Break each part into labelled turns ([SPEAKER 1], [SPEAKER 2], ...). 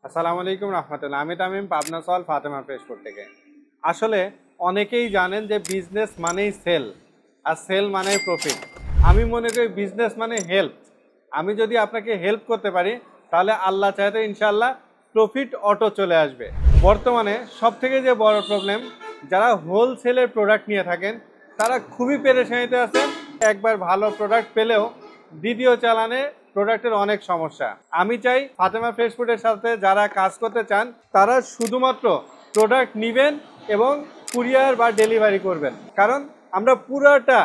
[SPEAKER 1] আসসালামু আলাইকুম রহমতুল্লাহ। আমি তামিম, পাবনা সল ফাতেমা ফ্রেশ ফুড থেকে। আসলে অনেকেই জানেন যে বিজনেস মানেই সেল, আর সেল মানেই প্রফিট। আমি মনে করি বিজনেস মানে হেল্প। আমি যদি আপনাকে হেল্প করতে পারি তাহলে আল্লাহ চাইতে ইনশাআল্লাহ প্রফিট অটো চলে আসবে। বর্তমানে সব থেকে যে বড় প্রবলেম, যারা হোলসেলের প্রোডাক্ট নিয়ে থাকেন তারা খুবই পেরেশানিতে আছেন। একবার ভালো প্রোডাক্ট পেলেও দ্বিতীয় চালানে প্রোডাক্টের অনেক সমস্যা। আমি চাই ফাতেমা ফ্রেশ ফুডের সাথে যারা কাজ করতে চান তারা শুধুমাত্র প্রোডাক্ট নেবেন এবং কুরিয়ার বা ডেলিভারি করবেন, কারণ আমরা পুরোটা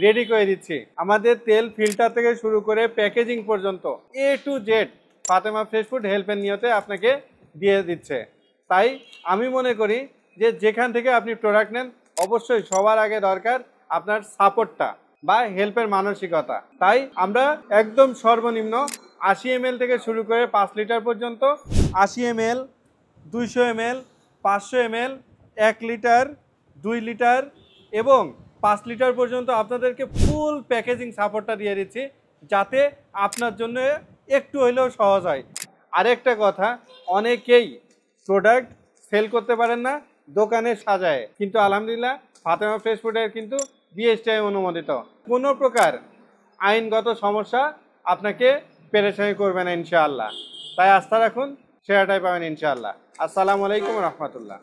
[SPEAKER 1] রেডি করে দিচ্ছি। আমাদের তেল ফিল্টার থেকে শুরু করে প্যাকেজিং পর্যন্ত A to Z Fatema fresh food হেল্পের নিয়তে আপনাকে দিয়ে দিচ্ছে। তাই আমি মনে করি যে যেখান থেকে আপনি প্রোডাক্ট নেন অবশ্যই সবার আগে দরকার আপনার সাপোর্টটা বা হেল্পের মানসিকতা। তাই আমরা একদম সর্বনিম্ন 80 ml থেকে শুরু করে 5 লিটার পর্যন্ত, 80 ml, 200 ml, 500 ml, 1 litre, 2 litre এবং 5 লিটার পর্যন্ত আপনাদেরকে ফুল প্যাকেজিং সাপোর্টটা দিয়ে দিচ্ছি, যাতে আপনার জন্য একটু হইলেও সহজ হয়। আরেকটা কথা, অনেকেই প্রোডাক্ট সেল করতে পারেন না, দোকানে সাজায়, কিন্তু আলহামদুলিল্লাহ ফাতেমা ফ্রেশ ফুডের কিন্তু বিএসটিআই অনুমোদিত। কোনো প্রকার আইনগত সমস্যা আপনাকে পেরেশানি করবে না ইনশাআল্লাহ। তাই আস্থা রাখুন, সেরাটাই পাবেন ইনশাআল্লাহ। আসসালামু আলাইকুম রহমতুল্লাহ।